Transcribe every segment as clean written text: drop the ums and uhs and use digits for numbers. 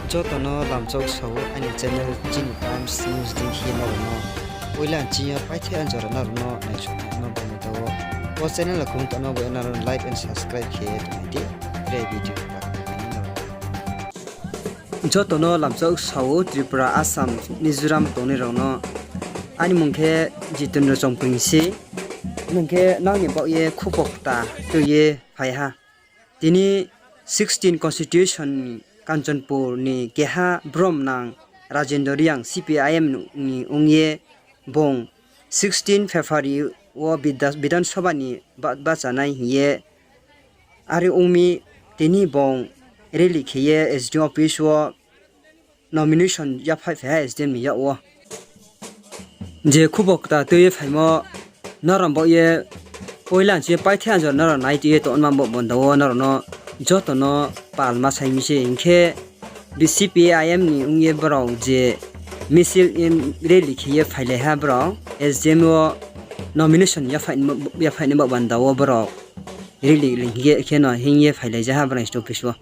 Jotono lamchok sau ani channel Jin Times News ding hi no no oilan chia paithe anjor na no nai chu no ba to o channel kum to no ba na like and subscribe khe to di re video Jotono lamchok sau Tripura Assam Mizoram toni ro no ani mungkhe jitun ro chongping si mungkhe nangni ba ye khupokta to ye phai ha tini 16 constitution Kanchanpur ni keha brom nang Rajendra Riang CPIM ni ungye bong 16 February o Bidan Sabha ni bachanai hiye ari umi tini bong rally khiye SDM office o nomination ya phai SDM ya o je khubokta toye phaimo narambo ye poilan che paithyan jor nar nai ti to onma bondawo nar no jotono palma saimise inke BCPIM ni ungye brau je misil in rally khiye phaile ha brau SDM nomination ya phai ne bandawo brau rally lingye kheno hingye phaile ja ha brau stop piswa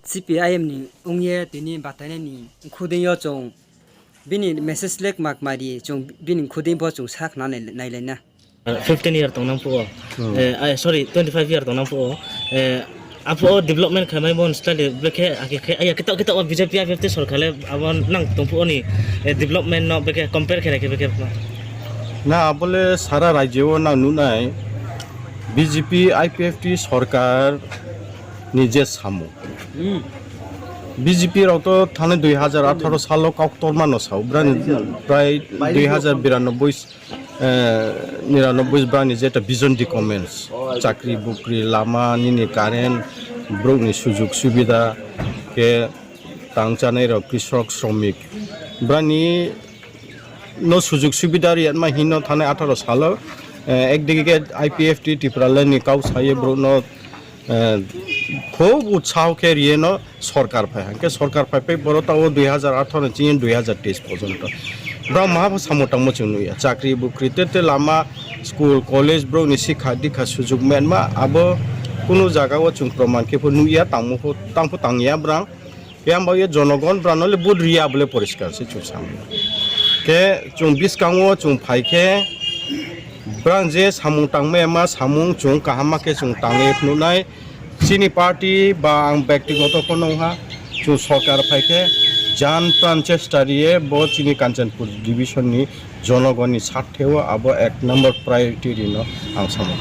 CPIM ni ungye tini batane ni khudin yo chong bini message lek mak mari chong bini khudin bo chong sak na nai lena 15 year tong nang po sorry 25 year tong nang po apo development khamai mon style beke aya kita BJP afte sarkale abon nang tong po ni development no beke compare khere ke beke না বলে সারা রাজ্যেও না Nunai BJP IPFT সরকার নিজে সামু বিজেপির তো থানে 2018 সাল কাউক্তর মানুষ প্রায় 2092 ব্রানি যেটা ভিজন ডকুমেন্টস চাকরি বুকরি লামা নিনি কারেন্ট ব্রগনি সুযোগ সুবিধা কে তাংচানাই কৃষক শ্রমিক ব্রানি no সুযোগ সুবিধার ইয়াতমা হিন থানে 18 সাল একদিকে আইপিএফটি টিপ্রালেনি কাউ সাইয়ে ব্রনো খুব উৎসাহ কে রিয়েনো সরকার পায় হাঙ্কে সরকার পাইপে বড়টাও 2018 চিন 2023 পর্যন্ত ব্রা মা সামোটা মচুনুয়া চাকরি বুকরিতে লামা স্কুল কলেজ ব্রনি শিক্ষা দীক্ষা সুযোগ মেনমা আবো কোনো জায়গাও চুং প্রমাণ কে নুইয়া তাংফু তাংয়া ব্রাং ইয়ামবায়ে জনগণ ব্রানলে বুদ রিয়া বলে পরিষ্কার সে চুসাম ke chung biskangwo chung phaike brang je samung tangme ma samung chung kahama ke chung tange phnunai chini party ba ang byaktigoto konongha chung sarkar phaike jan pran chesta riye bo chini Kanchanpur division ni jonogoni sartheo abo 1 number priority rino ang samung